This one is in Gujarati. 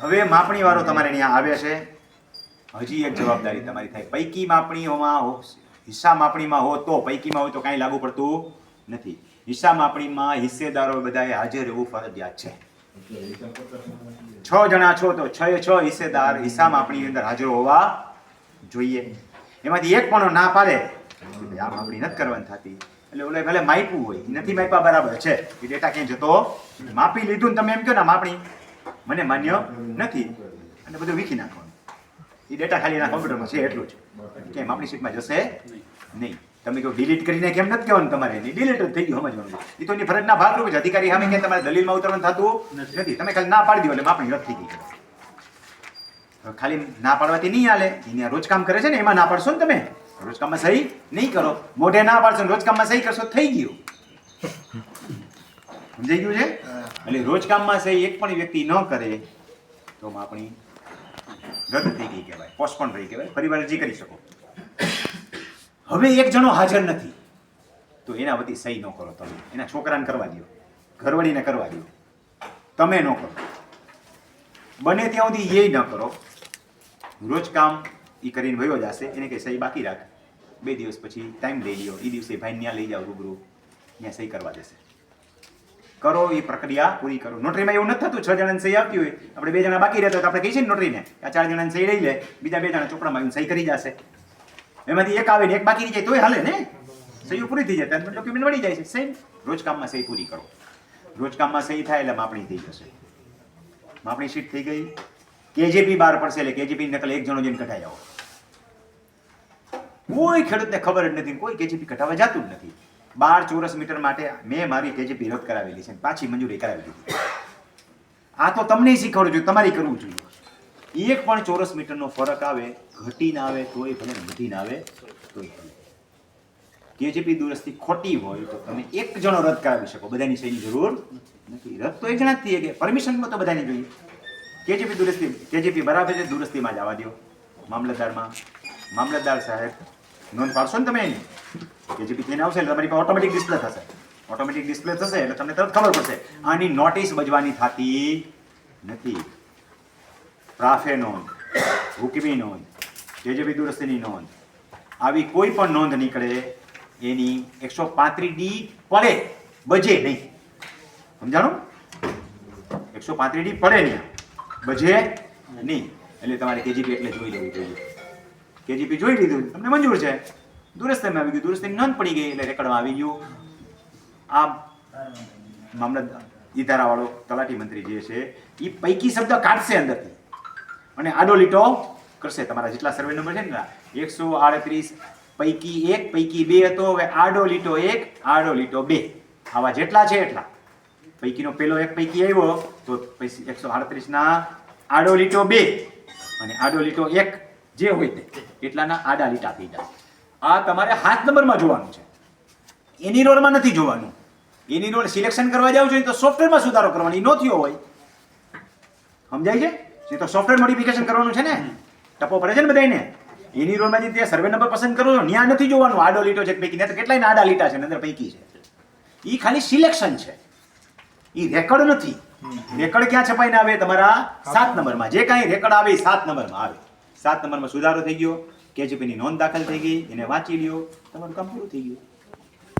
હવે માપણી વાળો તમારે અહીંયા આવે છે. હજી એક જવાબદારી તમારી થાય. પૈકી માપણીઓમાં હિસ્સા માપણીમાં હો તો, પૈકીમાં હોય તો કાંઈ લાગુ પડતું નથી. હિસ્સા માપણીમાં હિસ્સેદારો બધાએ હાજર રહેવું ફરજિયાત છે. 6 જણા છો તો 6 હિસ્સેદાર હિસ્સા માપણી અંદર હાજર હોવા જોઈએ. એમાંથી એક પણ ના પાડે આ માપણી નથી કરવાની થતી, એટલે ઓલે ભલે માપ્યું હોય, નથી માપ્યા બરાબર છે, એ ડેટા ક્યાંય જતો માપી લીધું ને તમે એમ કહો ને માપણી મને માન્ય નથી, અને બધું વીખી નાખવાનું. એ ડેટા ખાલી એના કોમ્પ્યુટરમાં છે એટલું જ, ક્યાંય માપણી શીટમાં જશે નહીં. તમે કહો ડિલીટ કરીને કેમ નથી કહેવાનું, તમારે નહીં, ડિલીટ જ થઈ ગયું સમજવાનું. એ તો એની ફરજના ભાગરૂપ છે. અધિકારી સામે કે તમારે દલીલમાં ઉતરવાનું થતું નથી, તમે ખાલી ના પાડી દો એટલે માપણી રદ થઈ ગઈ. ખાલી ના પાડવાથી નહીં હાલે. એને રોજકામ કરે છે ને, એમાં ના પાડશો ને તમે, રોજકામમાં સહી નહીં કરો, મોઢે ના પાડશો ને રોજકામમાં સહી કરશો થઈ ગયું. સમજાઈ ગયું છે? એટલે રોજકામમાં સહી એક પણ વ્યક્તિ ન કરે તો માપણી રદ થઈ ગઈ કહેવાય, પોસ્ટપોન રહી કહેવાય, ફરીવાર અરજી કરી શકો. હવે એક જણો હાજર નથી તો એના વતી સહી ન કરો તમે, એના છોકરાને કરવા દો, ઘરવાળીને કરવા દો, તમે ન કરો. બને ત્યાં સુધી એ ન કરો. રોજ કામ એ કરીને વયો જશે, એને કંઈ સહી બાકી રાખ, 2 દિવસ પછી ટાઈમ લઈ લ્યો, એ દિવસે ભાઈ ત્યાં લઈ જાઓ રૂબરૂ, ત્યાં સહી કરવા દેશે. કરો એ પ્રક્રિયા પૂરી કરો. નોટરીમાં એવું નથી થતું 6 જણાની સહી આવતી હોય, આપણે 2 જણા બાકી રહેતા તો આપણે કહીએ છીએ ને નોટરીને આ 4 જણાની સહી લઈ લે, બીજા 2 જણા ચોપડામાં આવીને સહી કરી જશે. એમાંથી એક આવે ને એક બાકી રહી જાય તોય હાલે ને, સહીઓ પૂરી થઈ જાય, ડોક્યુમેન્ટ મળી જાય છે. સહી રોજ કામમાં સહી પૂરી કરો. રોજ કામમાં સહી થાય એટલે માપણી થઈ જશે. માપણી શીટ થઈ ગઈ. કેજીપી બહાર પડશે એટલે કેજીપી નકલ એક જણો જઈને કઢાઈ આવો. કોઈ ખેડૂતને ખબર જ નથી, કોઈ કેજીપી કઢાવવા જતું જ નથી. 12 ચોરસ મીટર માટે મેં મારી કેજીપી રદ કરાવેલી છે, પાછી મંજૂરી કરાવી દીધી. આ તો તમને શીખવાડું છું, તમારે કરવું જોઈએ. એક પણ ચોરસ મીટરનો ફરક આવે, ઘટી ના આવે તોય ભલે, વધી ના આવે તોય ભલે. કેજીપી દુરસ્તી ખોટી હોય તો તમે એક જણો રદ કરાવી શકો, બધાની સહીની જરૂર નથી. રદ તો એક જણા જ થઈ શકે, પરમિશનમાં તો બધાની જોઈએ. કેજીપી દુરસ્તી, કેજીપી બરાબર છે, દુરસ્તીમાં જવા દો મામલતદારમાં. મામલતદાર સાહેબ નોંધ પાડશો ને તમે એની, કેજીપી થઈને આવશે એટલે તમારી પાસે ઓટોમેટિક ડિસ્પ્લે થશે. ઓટોમેટિક ડિસ્પ્લે થશે એટલે તમને તરત ખબર પડશે. આની નોટિસ બજવાની થતી નથી. પ્રાફે નોંધ, હુકમી નોંધ, કેજીપી દુરસ્તીની નોંધ, આવી કોઈ પણ નોંધ નીકળે એની 135D પડે, બજે નહીં. સમજાણું? 135D પડે નહીં, બજે નહીં. એટલે તમારે કેજીપી એટલે જોઈ લેવું જોઈએ. કેજીપી જોઈ લીધું, તમને મંજૂર છે, દુરસ્તીમાં આવી ગયું, દુરસ્તીની નોંધ પડી ગઈ એટલે રેકર્ડમાં આવી ગયું. આ મામલતદાર ઈધારાવાળો તલાટી મંત્રી જે છે એ પૈકી શબ્દ કાઢશે અંદરથી અને આડો લીટો કરશે. તમારા જેટલા સર્વે નંબર છે ને 138 પૈકી 1 પૈકી 2 હતો, હવે આડો લીટો 1 આડો લીટો 2, આવા જેટલા છે એટલા. પૈકીનો પેલો 1 પૈકી આવ્યો તો 138 ના આડો લીટો 2 અને આડો લીટો 1 જે હોય તે એટલાના આડા લીટા થઈ જાય. આ તમારે 7 નંબરમાં જોવાનું છે, એની રોલમાં નથી જોવાનું. એની રોલ સિલેક્શન કરવા જાવ છો તો સોફ્ટવેરમાં સુધારો કરવાનો, એ ન થયો હોય. સમજાય છે? એ તો સોફ્ટવેર મોડિફિકેશન કરવાનું છે ને, ટપો પડે છે ને બધાને. એની રોલમાં જે સર્વે નંબર પસંદ કરો છો ત્યાં નથી જોવાનું આડો લીટો છે પૈકી, નહીં તો કેટલાય આડા લીટા છે અંદર પૈકી છે. એ ખાલી સિલેક્શન છે, એ રેકર્ડ નથી. રેકર્ડ ક્યાં છપાઈને આવે? તમારા 7 નંબરમાં. જે કાંઈ રેકર્ડ આવે એ 7 નંબરમાં આવે. 7 નંબરમાં સુધારો થઈ ગયો, કેજીપીની નોંધ દાખલ થઈ ગઈ, એને વાંચી લ્યો, તમારું કામ પૂરું થઈ ગયું.